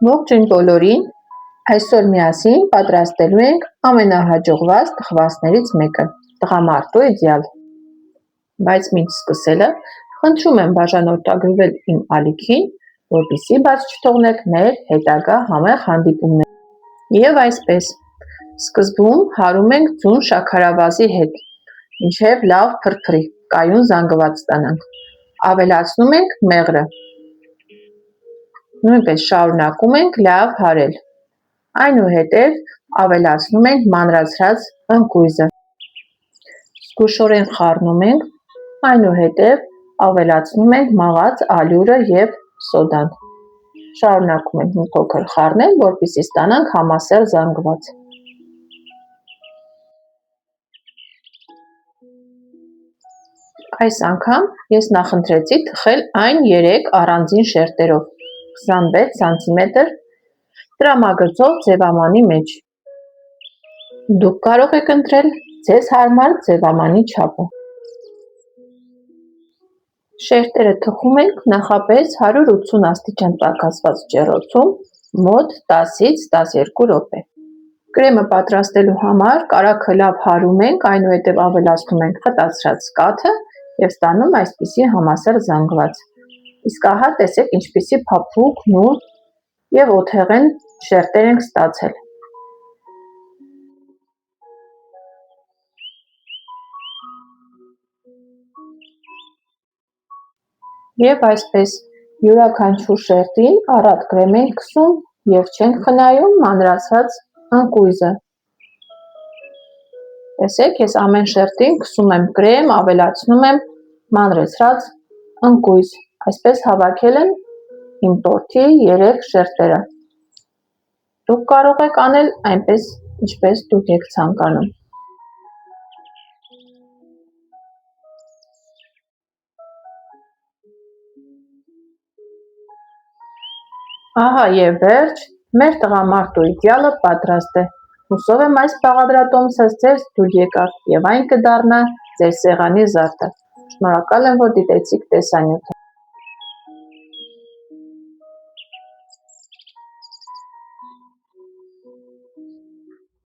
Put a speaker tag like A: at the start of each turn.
A: Ողջույն բոլորին, այսօր միասին պատրաստելու ենք ամենահաջողված թխվածներից մեկը, տղամարդու իդեալ։ Բայց մինչ սկսելը, խնդրում եմ բաժանորդագրվել իմ ալիքին, որպեսզի բաց չթողնեք մեր հետագա համեղ հանդիպումները։ Եվ այսպես, սկզբում հարում ենք ձուն շաքարավազի հետ, մինչև լավ փրփրի, կայուն զանգված ստանանք, ավելացնում ենք մեղրը։ Նույնպես շարունակում ենք լավ հարել, այնուհետև ավելացնում ենք մանրացրած ընկույզը, զգուշորեն խառնում ենք, այնուհետև ավելացնում ենք մաղած ալյուրը և սոդան, շարունակում ենք մի փոքր խառնել, որպեսզի ստանանք համասեռ զանգված։ Այս անգամ ես նախընտրեցի թխել այն 3 առանձին շերտերով, 26 սանտիմետր տրամագծով ձևամանի մեջ։ Դուք կարող եք ընտրել ձեզ հարմար ձևամանի չափը։ Շերտերը թխում ենք նախապես 180 աստիճան տաքացված ջեռոցում մոտ 10-ից 12 րոպե։ Կրեմը պատրաստելու համար կարագը լավ հարում ենք, այնուհետև ավելացնում ենք խտացրած կաթը և ստանում այսպիսի համասեռ զանգված։ Իսկ ահա տեսեք ինչպիսի փափուկ, նուրբ և օթեղեն շերտեր ենք ստացել։ Եվ այսպես, յուրաքանչյուր շերտին առատ կրեմ ենք քսում և չենք խնայում մանրացած ընկույզը։ Տեսեք, ես ամեն շերտին քսում եմ կրեմ, ավելացնում եմ մանրացրած ընկույզ, այսպես հավաքել եմ իմ տորթի 3 շերտերը։ Դուք կարող եք անել այնպես, ինչպես դուք եք ցանկանում։ Ահա և վերջ, մեր տղամարդու իդեալը պատրաստ է։ Հուսով եմ այս բաղադրատոմսը ձեզ դուր եկավ և այն կդառնա ձեր սեղանի զարդը։ Շնորհակալ եմ, որ դիտեցիք տեսանյութը։